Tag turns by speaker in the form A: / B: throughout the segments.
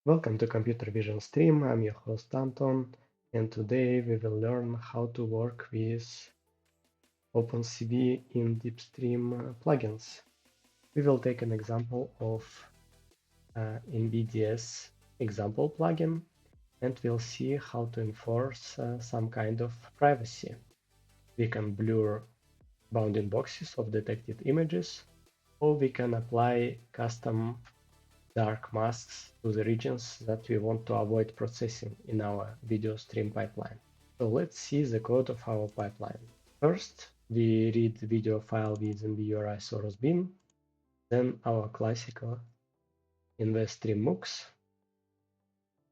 A: Welcome to Computer Vision Stream. I'm your host Anton, and today we will learn how to work with OpenCV and DeepStream plugins. We will take an example of NVIDIA's example plugin, and we'll see how to enforce some kind of privacy. We can blur bounding boxes of detected images, or we can apply custom dark masks to the regions that we want to avoid processing in our video stream pipeline. So let's see the code of our pipeline. First, we read the video file within the URI source bin, then our classical InvStream MOOCs.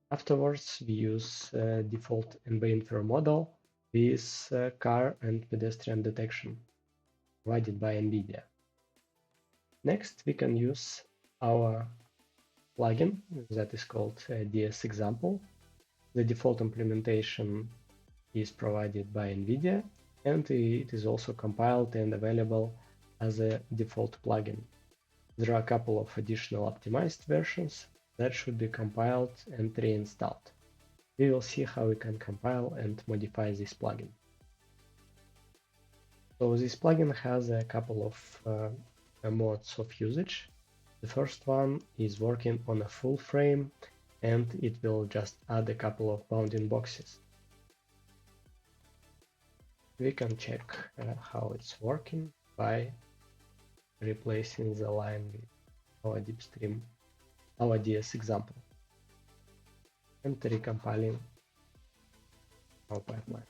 A: Afterwards, we use default NVIDIA model with car and pedestrian detection provided by NVIDIA. Next, we can use our plugin that is called DS Example. The default implementation is provided by NVIDIA, and it is also compiled and available as a default plugin. There are a couple of additional optimized versions that should be compiled and reinstalled. We will see how we can compile and modify this plugin. So this plugin has a couple of modes of usage. The first one is working on a full frame, and it will just add a couple of bounding boxes. We can check how it's working by replacing the line with our DeepStream, our DS example, and recompiling our pipeline.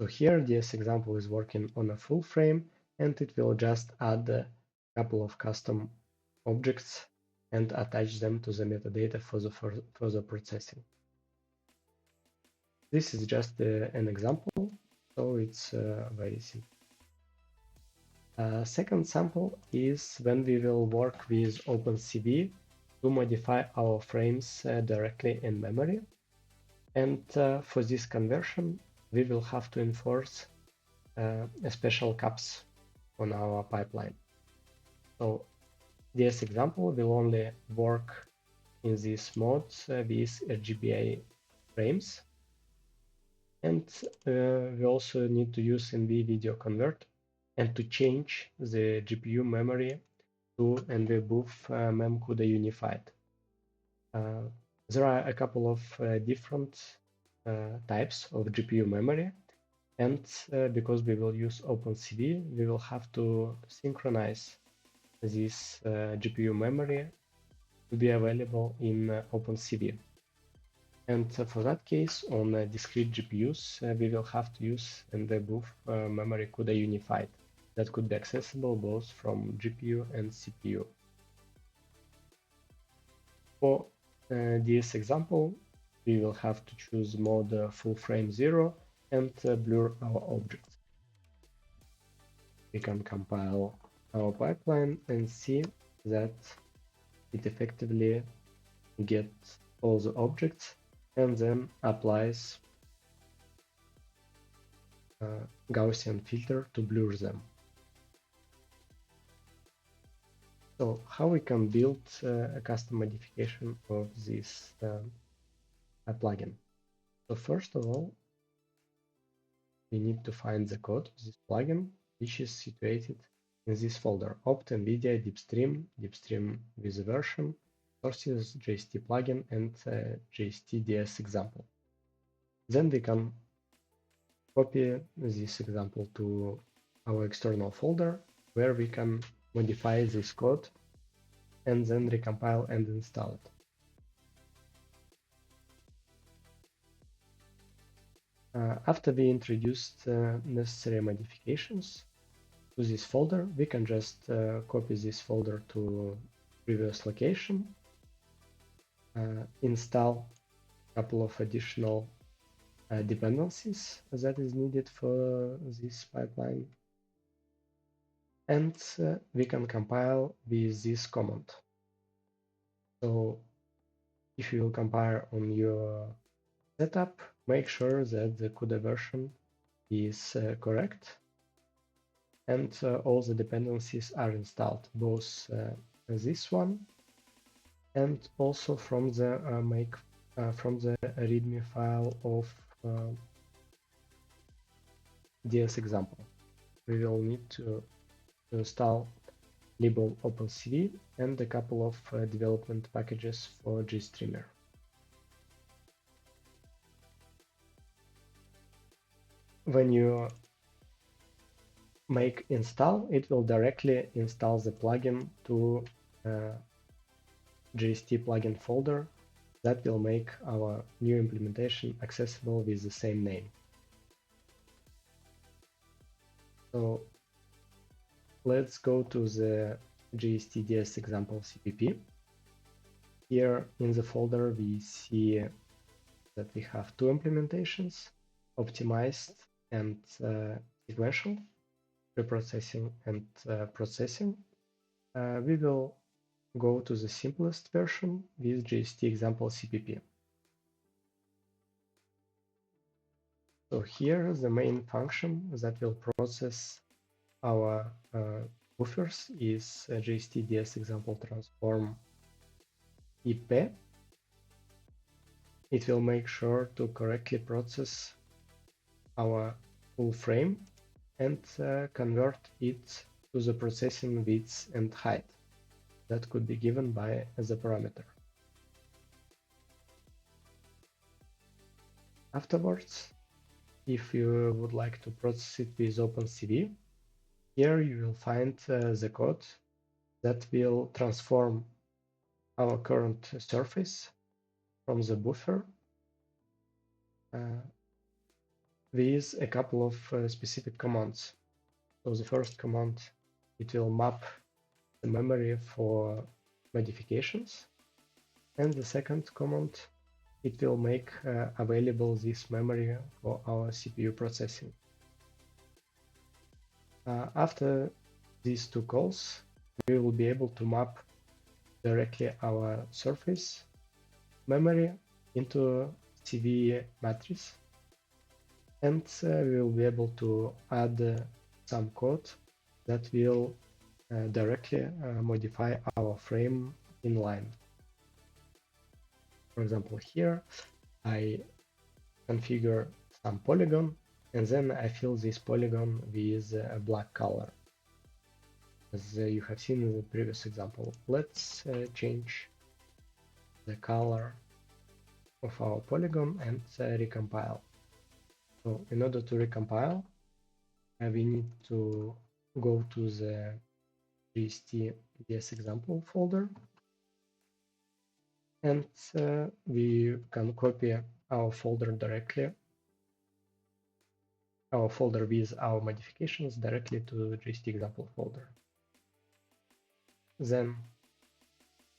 A: So here DS example is working on a full frame, and it will just add a couple of custom objects and attach them to the metadata for the further processing. This is just an example, so it's very simple. Second sample is when we will work with OpenCV to modify our frames directly in memory. And for this conversion, we will have to enforce a special caps on our pipeline. So this example will only work in this mode with RGBA frames. And we also need to use NVIDIA convert and to change the GPU memory to NVBoof memCUDA unified. There are a couple of different types of GPU memory, and because we will use OpenCV, we will have to synchronize this GPU memory to be available in OpenCV. And for that case, on discrete GPUs, we will have to use NVBoof memory CUDA unified that could be accessible both from GPU and CPU. For this example, we will have to choose mode full frame 0 and blur our objects. We can compile our pipeline and see that it effectively gets all the objects and then applies Gaussian filter to blur them. So how we can build a custom modification of this plugin? So first of all, we need to find the code of this plugin, which is situated in this folder: opt NVIDIA DeepStream, DeepStream with a version, sources, JST plugin, and JST DS example. Then we can copy this example to our external folder, where we can modify this code and then recompile and install it. After we introduced necessary modifications to this folder, we can just copy this folder to previous location, install a couple of additional dependencies that is needed for this pipeline, and we can compile with this command. So if you will compile on your setup, make sure that the CUDA version is correct, and all the dependencies are installed, both this one and also from the README file of DS example. We will need to install libel OpenCV and a couple of development packages for GStreamer. When you make install, it will directly install the plugin to GST plugin folder that will make our new implementation accessible with the same name. So let's go to the GST-DS example CPP. Here in the folder, we see that we have two implementations, optimized and sequential, preprocessing and processing. We will go to the simplest version with GST example CPP. So here the main function that will process our buffers is GST-DS example transform IP. It will make sure to correctly process our full frame and convert it to the processing width and height that could be given by as a parameter. Afterwards, if you would like to process it with OpenCV, here you will find the code that will transform our current surface from the buffer with a couple of specific commands. So the first command, it will map the memory for modifications, and the second command, it will make available this memory for our CPU processing. After these two calls, we will be able to map directly our surface memory into CV matrix, and we will be able to add some code that will directly modify our frame inline. For example, here I configure some polygon and then I fill this polygon with a black color, as you have seen in the previous example. Let's change the color of our polygon and recompile. So in order to recompile, we need to go to the GST-DS example folder, and we can copy our folder directly, our folder with our modifications directly to GST example folder. Then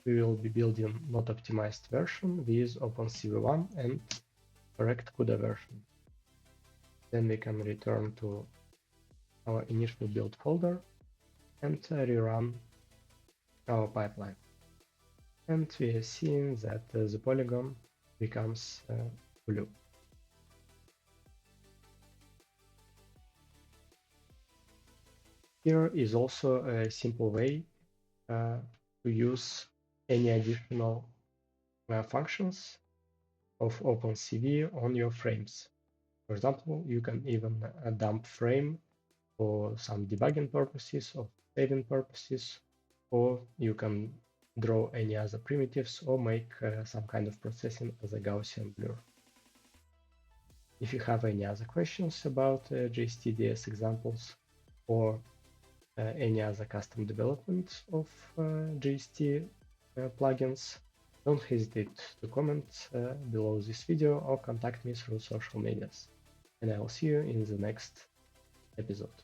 A: we will be building not optimized version with OpenCV1 and correct CUDA version. Then we can return to our initial build folder and rerun our pipeline. And we are seeing that the polygon becomes blue. Here is also a simple way to use any additional functions of OpenCV on your frames. For example, you can even dump frame for some debugging purposes or saving purposes, or you can draw any other primitives or make some kind of processing as a Gaussian blur. If you have any other questions about GST-DS examples or any other custom development of GST plugins, don't hesitate to comment below this video or contact me through social medias. And I will see you in the next episode.